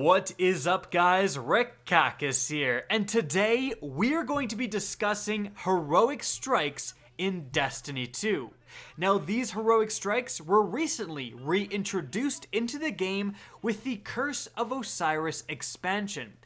What is up, guys? Rick Kakis here, and today we're going to be discussing heroic strikes in Destiny 2. Now, these heroic strikes were recently reintroduced into the game with the Curse of Osiris expansion.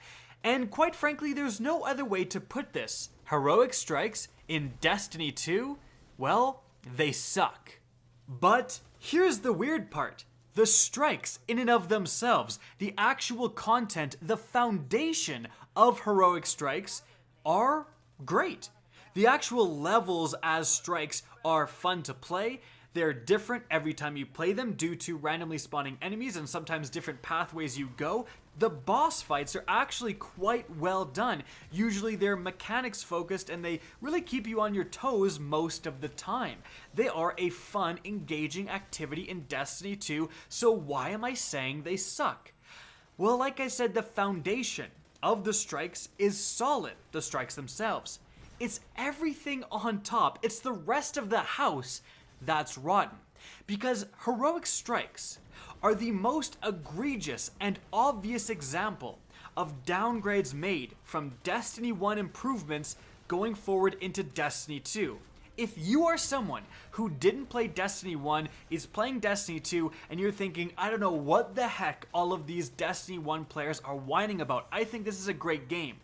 And quite frankly, there's no other way to put this. Heroic strikes in Destiny 2, well, they suck. But here's the weird part. The strikes in and of themselves, the actual content, the foundation of heroic strikes are great. The actual levels as strikes are fun to play. They're different every time you play them due to randomly spawning enemies and sometimes different pathways you go. The boss fights are actually quite well done. Usually they're mechanics focused and they really keep you on your toes most of the time. They are a fun, engaging activity in Destiny 2, so why am I saying they suck? Well, like I said, the foundation of the strikes is solid, the strikes themselves. It's everything on top. It's the rest of the house that's rotten. Because heroic strikes are the most egregious and obvious example of downgrades made from Destiny 1 improvements going forward into Destiny 2. If you are someone who didn't play Destiny 1, is playing Destiny 2, and you're thinking, I don't know what the heck all of these Destiny 1 players are whining about, I think this is a great game,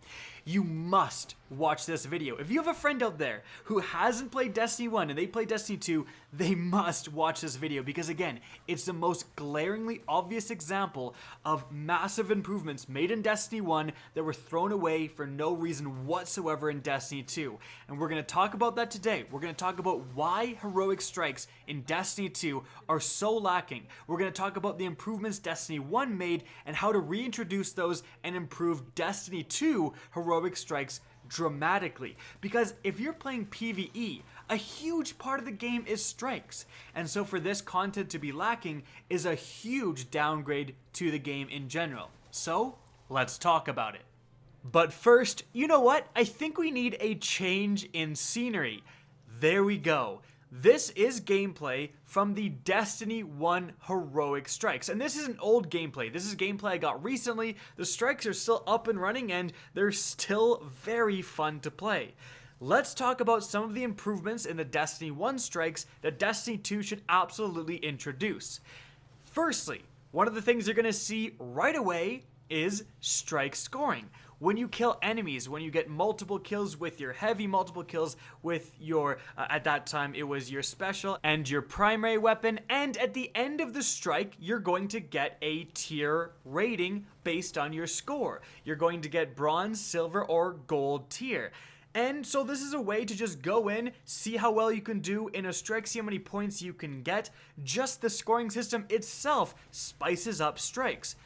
you must watch this video. If you have a friend out there who hasn't played Destiny 1 and they play Destiny 2, they must watch this video because, again, it's the most glaringly obvious example of massive improvements made in Destiny 1 that were thrown away for no reason whatsoever in Destiny 2. And we're going to talk about that today. We're going to talk about why heroic strikes in Destiny 2 are so lacking. We're going to talk about the improvements Destiny 1 made and how to reintroduce those and improve Destiny 2 heroic strikes dramatically. Because if you're playing PvE, a huge part of the game is strikes. And so for this content to be lacking is a huge downgrade to the game in general. So let's talk about it. But first, you know what? I think we need a change in scenery. There we go. This is gameplay from the Destiny 1 heroic strikes. And this isn't old gameplay. This is gameplay I got recently. The strikes are still up and running and they're still very fun to play. Let's talk about some of the improvements in the Destiny 1 strikes that Destiny 2 should absolutely introduce. Firstly, one of the things you're going to see right away is strike scoring. When you kill enemies, when you get multiple kills with your heavy, multiple kills with your, at that time it was your special and your primary weapon, and at the end of the strike, you're going to get a tier rating based on your score. You're going to get bronze, silver, or gold tier. And so this is a way to just go in, see how well you can do in a strike, see how many points you can get. Just the scoring system itself spices up strikes.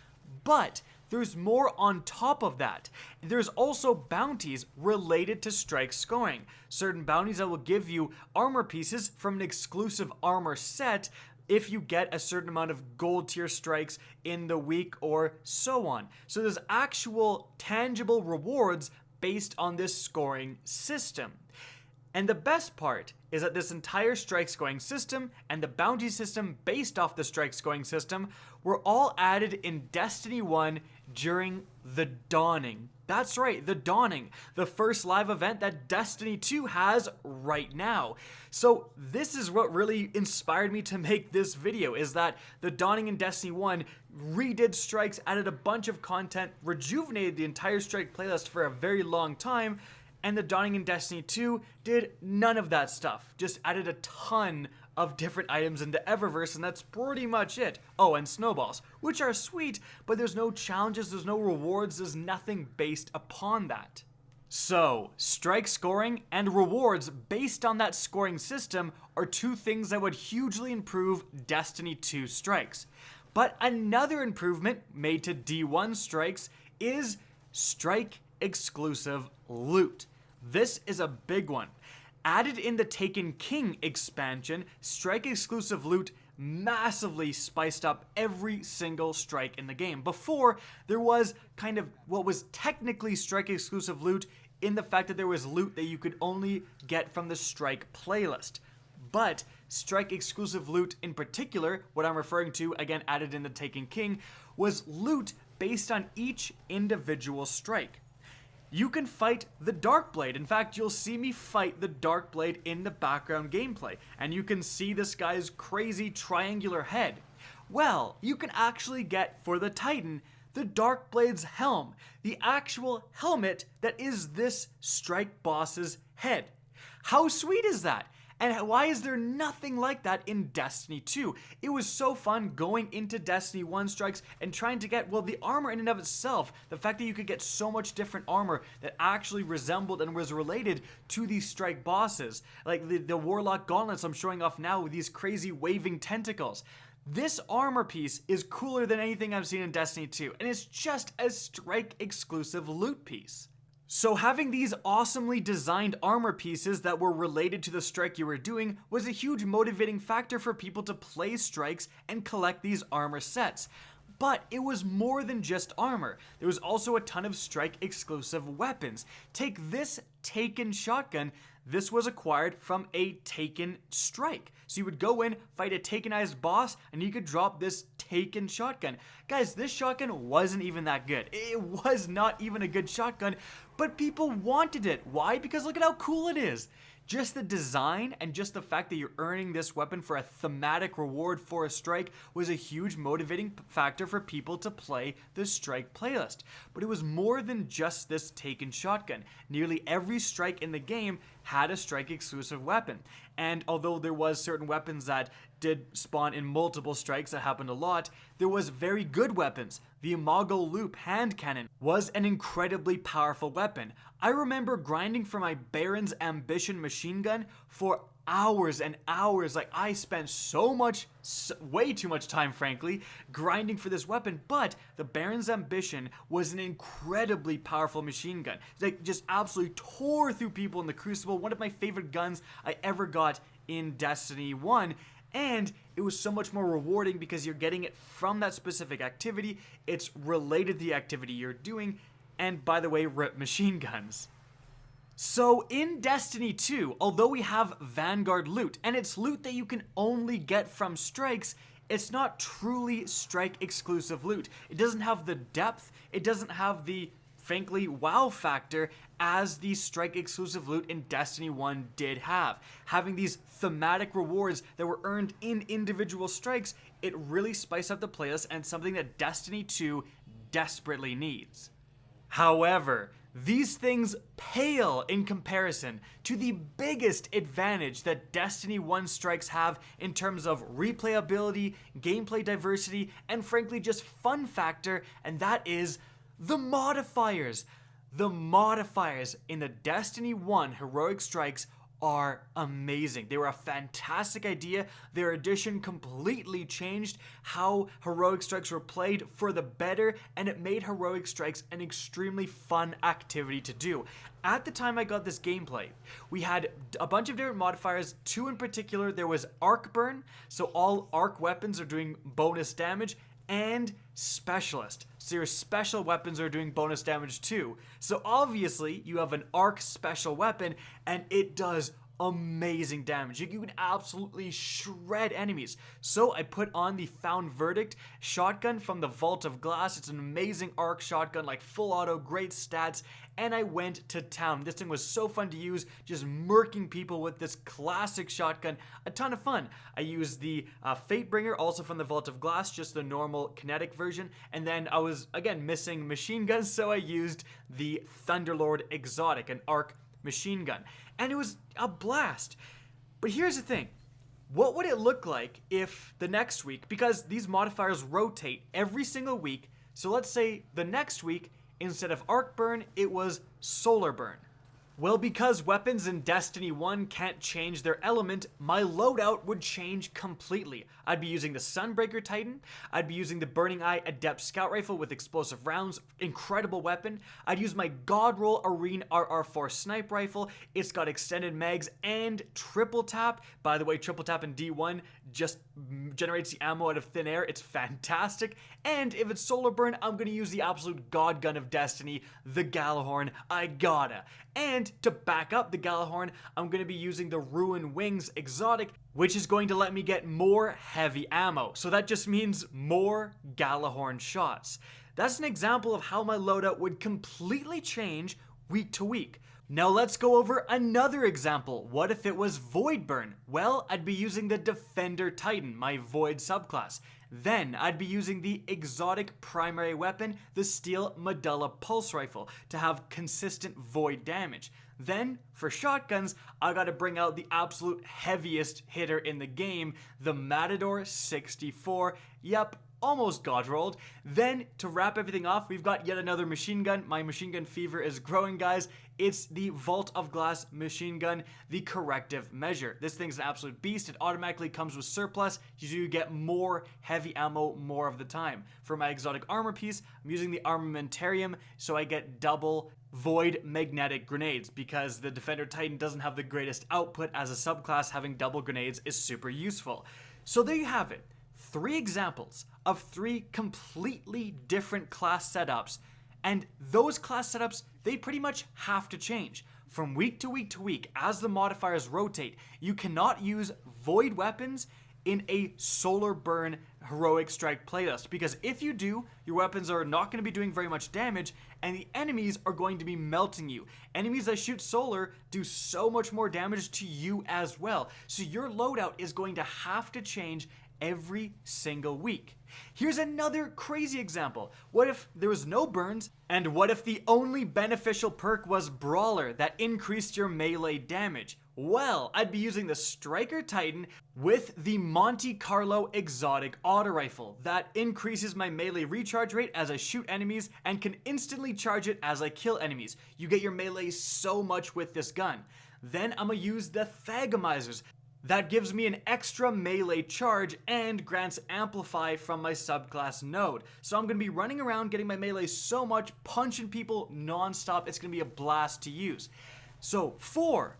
But there's more on top of that. There's also bounties related to strike scoring. Certain bounties that will give you armor pieces from an exclusive armor set if you get a certain amount of gold tier strikes in the week or so on. So there's actual tangible rewards based on this scoring system. And the best part is that this entire strike scoring system and the bounty system based off the strike scoring system were all added in Destiny 1 during the Dawning. That's right, the Dawning, the first live event that Destiny 2 has right now. So this is what really inspired me to make this video, is that the Dawning in Destiny 1 redid strikes, added a bunch of content, rejuvenated the entire strike playlist for a very long time, and the Dawning in Destiny 2 did none of that stuff. Just added a ton of different items into Eververse, and that's pretty much it. Oh, and snowballs, which are sweet, but there's no challenges, there's no rewards, there's nothing based upon that. So, strike scoring and rewards based on that scoring system are two things that would hugely improve Destiny 2 strikes. But another improvement made to D1 strikes is strike exclusive loot. This is a big one. Added in the Taken King expansion, strike exclusive loot massively spiced up every single strike in the game. Before, there was kind of what was technically strike exclusive loot in the fact that there was loot that you could only get from the strike playlist. But strike exclusive loot in particular, what I'm referring to, again added in the Taken King, was loot based on each individual strike. You can fight the Darkblade. In fact, you'll see me fight the Darkblade in the background gameplay, and you can see this guy's crazy triangular head. Well, you can actually get, for the Titan, the Darkblade's helm, the actual helmet that is this strike boss's head. How sweet is that? And why is there nothing like that in Destiny 2? It was so fun going into Destiny 1 strikes and trying to get, well, the armor in and of itself, the fact that you could get so much different armor that actually resembled and was related to these strike bosses. Like the Warlock gauntlets I'm showing off now with these crazy waving tentacles. This armor piece is cooler than anything I've seen in Destiny 2, and it's just a strike exclusive loot piece. So having these awesomely designed armor pieces that were related to the strike you were doing was a huge motivating factor for people to play strikes and collect these armor sets. But it was more than just armor. There was also a ton of strike exclusive weapons. Take this Taken shotgun. This was acquired from a Taken strike. So you would go in, fight a Takenized boss, and you could drop this Taken shotgun. Guys, this shotgun wasn't even that good. It was not even a good shotgun, but people wanted it. Why? Because look at how cool it is. Just the design and just the fact that you're earning this weapon for a thematic reward for a strike was a huge motivating factor for people to play the strike playlist. But it was more than just this Taken shotgun. Nearly every strike in the game had a strike exclusive weapon. And although there was certain weapons that did spawn in multiple strikes, that happened a lot, there was very good weapons. The Imago Loop hand cannon was an incredibly powerful weapon. I remember grinding for my Baron's Ambition machine gun for hours and hours. Like, I spent way too much time, frankly, grinding for this weapon. But the Baron's Ambition was an incredibly powerful machine gun. Like, just absolutely tore through people in the Crucible. One of my favorite guns I ever got in Destiny 1. And it was so much more rewarding because you're getting it from that specific activity. It's related to the activity you're doing. And by the way, rip machine guns. So in Destiny 2, although we have Vanguard loot, and it's loot that you can only get from strikes, it's not truly strike exclusive loot. It doesn't have the depth, it doesn't have the, frankly, wow factor as the strike exclusive loot in Destiny 1 did have. Having these thematic rewards that were earned in individual strikes, it really spiced up the playlist and something that Destiny 2 desperately needs. However, these things pale in comparison to the biggest advantage that Destiny 1 strikes have in terms of replayability, gameplay diversity, and frankly just fun factor, and that is the modifiers. The modifiers in the Destiny 1 heroic strikes are amazing. They were a fantastic idea. Their addition completely changed how heroic strikes were played for the better, and it made heroic strikes an extremely fun activity to do. At the time I got this gameplay, we had a bunch of different modifiers. Two in particular, there was arc burn, so all arc weapons are doing bonus damage, and specialist, so your special weapons are doing bonus damage too. So obviously you have an arc special weapon and it does amazing damage. You can absolutely shred enemies. So I put on the Found Verdict shotgun from the Vault of Glass. It's an amazing arc shotgun, like full auto, great stats, and I went to town. This thing was so fun to use, just murking people with this classic shotgun. A ton of fun. I used the Fatebringer, also from the Vault of Glass, just the normal kinetic version, and then I was, again, missing machine guns, so I used the Thunderlord Exotic, an arc machine gun. And it was a blast. But here's the thing. What would it look like if the next week, because these modifiers rotate every single week, so let's say the next week, instead of arc burn, it was solar burn. Well, because weapons in Destiny 1 can't change their element, my loadout would change completely. I'd be using the Sunbreaker Titan, I'd be using the Burning Eye Adept Scout Rifle with explosive rounds, incredible weapon. I'd use my Godroll Arene RR4 Snipe Rifle, it's got extended mags and triple tap. By the way, triple tap in D1 just generates the ammo out of thin air, it's fantastic. And if it's solar burn, I'm gonna use the absolute god gun of Destiny, the Gjallarhorn. I gotta. And And to back up the Galahorn, I'm going to be using the Ruin Wings exotic, which is going to let me get more heavy ammo. So that just means more Galahorn shots. That's an example of how my loadout would completely change week to week. Now let's go over another example. What if it was Void Burn? Well, I'd be using the Defender Titan, my Void subclass. Then I'd be using the exotic primary weapon, the Steel Medulla Pulse Rifle, to have consistent void damage. Then, for shotguns, I gotta bring out the absolute heaviest hitter in the game, the Matador 64. Yep, almost god rolled. Then, to wrap everything off, we've got yet another machine gun. My machine gun fever is growing, guys. It's the Vault of Glass machine gun, the Corrective Measure. This thing's an absolute beast. It automatically comes with surplus. You get more heavy ammo more of the time. For my exotic armor piece, I'm using the Armamentarium, so I get double void magnetic grenades, because the Defender Titan doesn't have the greatest output as a subclass. Having double grenades is super useful. So there you have it. 3 examples of 3 completely different class setups, and those class setups, they pretty much have to change. From week to week to week, as the modifiers rotate, you cannot use void weapons in a Solar Burn Heroic Strike playlist, because if you do, your weapons are not going to be doing very much damage, and the enemies are going to be melting you. Enemies that shoot solar do so much more damage to you as well, so your loadout is going to have to change every single week. Here's another crazy example. What if there was no burns, and what if the only beneficial perk was Brawler that increased your melee damage? Well, I'd be using the Striker Titan with the Monte Carlo exotic auto rifle that increases my melee recharge rate as I shoot enemies and can instantly charge it as I kill enemies. You get your melee so much with this gun. Then I'm gonna use the Thagomizers. That gives me an extra melee charge and grants Amplify from my subclass node. So I'm going to be running around getting my melee so much, punching people non-stop, it's going to be a blast to use. So four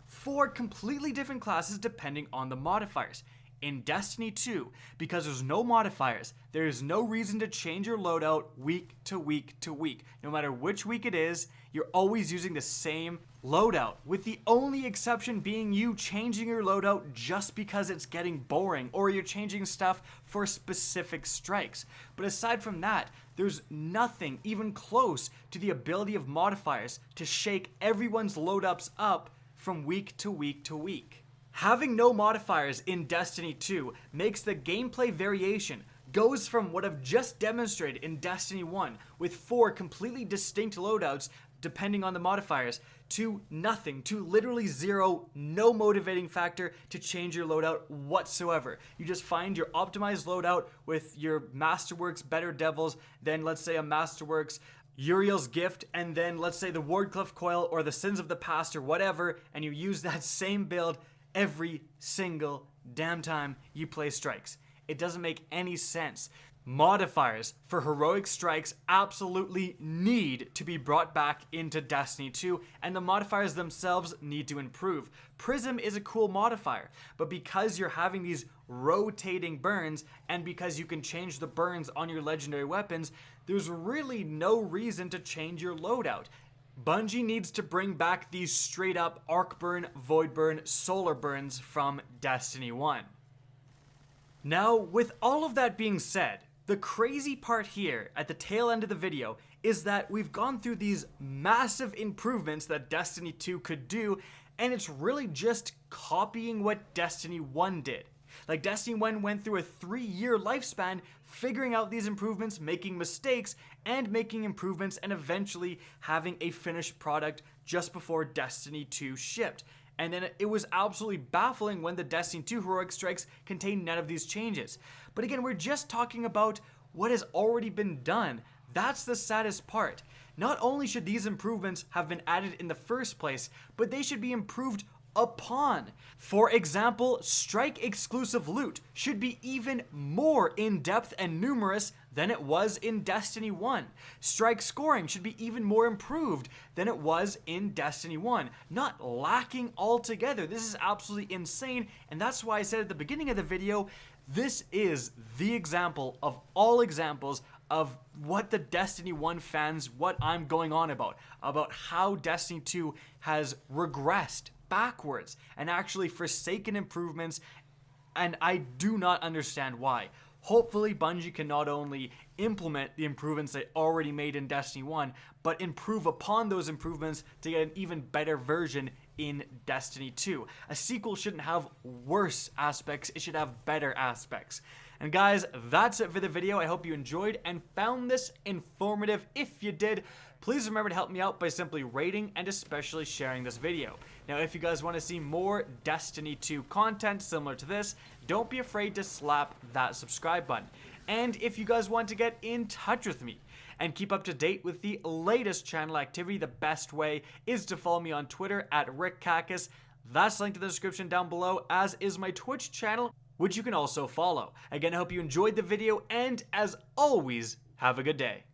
completely different classes depending on the modifiers. In Destiny 2, because there's no modifiers, there is no reason to change your loadout week to week to week. No matter which week it is, you're always using the same loadout, with the only exception being you changing your loadout just because it's getting boring, or you're changing stuff for specific strikes. But aside from that, there's nothing even close to the ability of modifiers to shake everyone's loadouts up from week to week to week. Having no modifiers in Destiny 2 makes the gameplay variation goes from what I've just demonstrated in Destiny 1 with 4 completely distinct loadouts depending on the modifiers to nothing, to literally 0, no motivating factor to change your loadout whatsoever. You just find your optimized loadout with your Masterworks Better Devils, then let's say a Masterworks Uriel's Gift, and then let's say the Wardcliff Coil or the Sins of the Past or whatever, and you use that same build every single damn time you play strikes. It doesn't make any sense. Modifiers for heroic strikes absolutely need to be brought back into Destiny 2, and the modifiers themselves need to improve. Prism is a cool modifier, but because you're having these rotating burns, and because you can change the burns on your legendary weapons, there's really no reason to change your loadout. Bungie needs to bring back these straight up Arc Burn, Void Burn, Solar Burns from Destiny 1. Now, with all of that being said, the crazy part here at the tail end of the video is that we've gone through these massive improvements that Destiny 2 could do, and it's really just copying what Destiny 1 did. Like, Destiny 1 went through a 3-year lifespan figuring out these improvements, making mistakes, and making improvements, and eventually having a finished product just before Destiny 2 shipped. And then it was absolutely baffling when the Destiny 2 heroic strikes contained none of these changes. But again, we're just talking about what has already been done. That's the saddest part. Not only should these improvements have been added in the first place, but they should be improved upon. For example, strike exclusive loot should be even more in-depth and numerous than it was in Destiny 1. Strike scoring should be even more improved than it was in Destiny 1. Not lacking altogether. This is absolutely insane, and that's why I said at the beginning of the video, this is the example of all examples of what the Destiny 1 fans, what I'm going on about how Destiny 2 has regressed backwards and actually forsaken improvements, and I do not understand why. Hopefully Bungie can not only implement the improvements they already made in Destiny 1, but improve upon those improvements to get an even better version in Destiny 2. A sequel shouldn't have worse aspects, it should have better aspects. And guys, that's it for the video. I hope you enjoyed and found this informative. If you did, please remember to help me out by simply rating and especially sharing this video. Now, if you guys want to see more Destiny 2 content similar to this, don't be afraid to slap that subscribe button. And if you guys want to get in touch with me and keep up to date with the latest channel activity, the best way is to follow me on Twitter at RickCacus. That's linked in the description down below, as is my Twitch channel, which you can also follow. Again, I hope you enjoyed the video, and as always, have a good day.